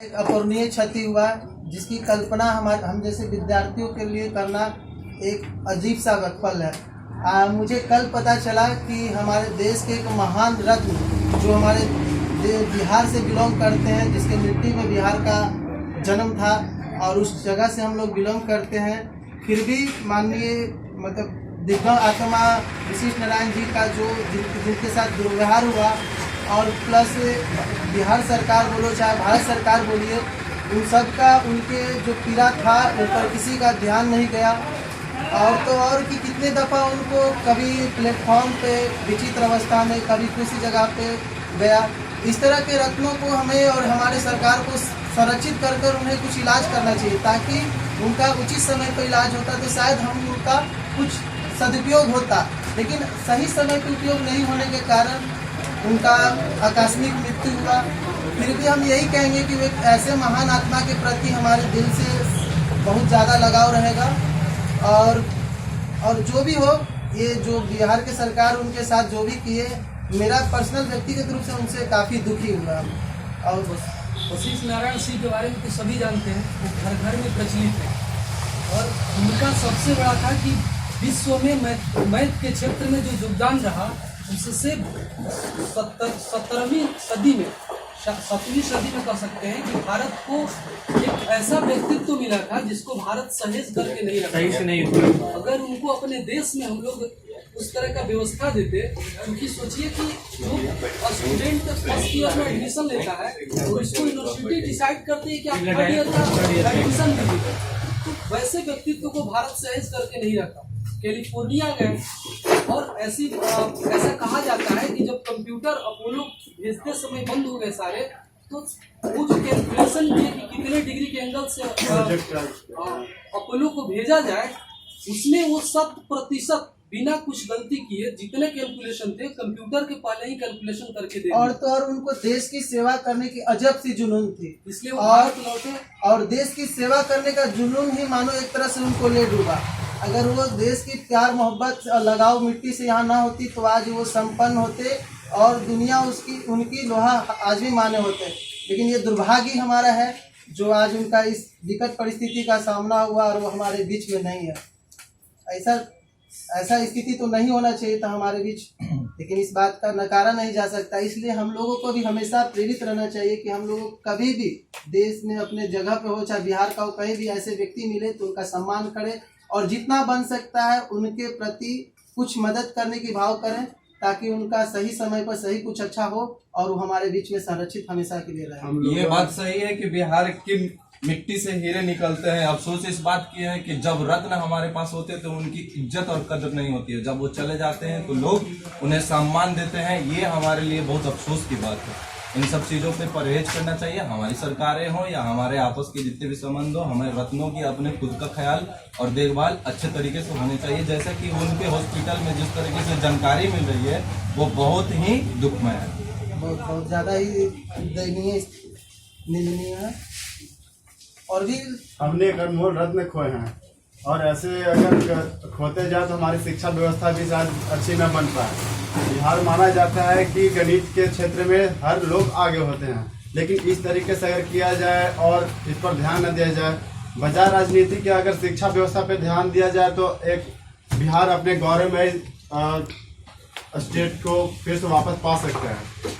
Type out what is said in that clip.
एक अपूरणीय क्षति हुआ जिसकी कल्पना हम जैसे विद्यार्थियों के लिए करना एक अजीब सा पल है। मुझे कल पता चला कि हमारे देश के एक महान रत्न जो हमारे बिहार से बिलोंग करते हैं, जिसके मिट्टी में बिहार का जन्म था और उस जगह से हम लोग बिलोंग करते हैं, फिर भी माननीय दिग्गज आत्मा विशिष्ट नारायण जी का जिनके साथ दुर्व्यवहार हुआ और प्लस बिहार सरकार बोलो चाहे भारत सरकार बोलिए, उन सब का उनके जो पीड़ा था उन पर किसी का ध्यान नहीं गया। और तो और कि कितने दफ़ा उनको कभी प्लेटफॉर्म पे विचित्र अवस्था में, कभी किसी जगह पे गया। इस तरह के रत्नों को हमें और हमारे सरकार को संरक्षित कर उन्हें कुछ इलाज करना चाहिए, ताकि उनका उचित समय पर इलाज होता तो शायद हम उनका कुछ सदुपयोग होता। लेकिन सही समय पर उपयोग नहीं होने के कारण उनका आकस्मिक मृत्यु हुआ। फिर भी हम यही कहेंगे कि एक ऐसे महान आत्मा के प्रति हमारे दिल से बहुत ज़्यादा लगाव रहेगा। और जो भी हो, ये जो बिहार के सरकार उनके साथ जो भी किए, मेरा पर्सनल व्यक्तिगत रूप से उनसे काफ़ी दुखी हुआ। और वशिष्ठ नारायण सिंह के बारे में तो सभी जानते हैं, वो घर घर में प्रचलित है और उनका सबसे बड़ा था कि विश्व में मैथ के क्षेत्र में जो योगदान रहा उससे 17वीं सदी में 7वीं सदी में कह सकते हैं कि भारत को एक ऐसा व्यक्तित्व मिला था जिसको भारत सहेज करके नहीं रखा। अगर उनको अपने देश में हम लोग उस तरह का व्यवस्था देते, क्योंकि सोचिए कि जो स्टूडेंट फर्स्ट ईयर में एडमिशन लेता है तो इसको यूनिवर्सिटी डिसाइड करती है कि आप थर्ड ईयर का एडमिशन लीजिए, तो वैसे व्यक्तित्व को भारत सहेज करके नहीं रखा। कैलिफोर्निया गए और ऐसा कहा जाता है कि जब कंप्यूटर अपोलो भेजते समय बंद हो गए सारे, तो वो जो कैलकुलेशन किए कि कितने डिग्री के एंगल से अपोलो को भेजा जाए, उसने वो 100% बिना कुछ गलती किए जितने कैलकुलेशन थे कंप्यूटर के पहले ही कैलकुलेशन करके दे। और तो और उनको देश की सेवा करने की अजब सी जुनून थी, इसलिए वो भारत लौटे। और देश की सेवा करने का जुनून ही मानो एक तरह से उनको ले डूबा। अगर वो देश की प्यार मोहब्बत लगाव मिट्टी से यहाँ ना होती तो आज वो संपन्न होते और दुनिया उनकी लोहा आज भी माने होते। लेकिन ये दुर्भाग्य हमारा है जो आज उनका इस विकट परिस्थिति का सामना हुआ और वो हमारे बीच में नहीं है। ऐसा स्थिति तो नहीं होना चाहिए था हमारे बीच, लेकिन इस बात का नकारा नहीं जा सकता। इसलिए हम लोगों को भी हमेशा प्रेरित रहना चाहिए कि हम लोग कभी भी देश में अपने जगह पे हो, चाहे बिहार का हो, कहीं भी ऐसे व्यक्ति मिले तो उनका सम्मान करें और जितना बन सकता है उनके प्रति कुछ मदद करने की भाव करें, ताकि उनका सही समय पर सही कुछ अच्छा हो और वो हमारे बीच में संरक्षित हमेशा के लिए रहे। ये बात सही है कि बिहार की मिट्टी से हीरे निकलते हैं। अफसोस इस बात की है कि जब रत्न हमारे पास होते हैं तो उनकी इज्जत और कदर नहीं होती है, जब वो चले जाते हैं तो लोग उन्हें सम्मान देते हैं। ये हमारे लिए बहुत अफसोस की बात है। इन सब चीज़ों पे परहेज करना चाहिए। हमारी सरकारें हों या हमारे आपस के जितने भी संबंध हो, हमें रत्नों की अपने खुद का ख्याल और देखभाल अच्छे तरीके से होनी चाहिए। जैसे कि उनके हॉस्पिटल में जिस तरीके से जानकारी मिल रही है वो बहुत ही दुखमय है, बहुत ज़्यादा ही दयनीय निंदनीय है। और भी हमने एक अनमोल रत्न खोए हैं और ऐसे अगर खोते जाए तो हमारी शिक्षा व्यवस्था भी शायद अच्छी न बन पाए। बिहार माना जाता है कि गणित के क्षेत्र में हर लोग आगे होते हैं, लेकिन इस तरीके से अगर किया जाए और इस पर ध्यान न दिया जाए, बजाय राजनीति के अगर शिक्षा व्यवस्था पर ध्यान दिया जाए तो एक बिहार अपने गौरवमय स्टेट को फिर से वापस पा सकता है।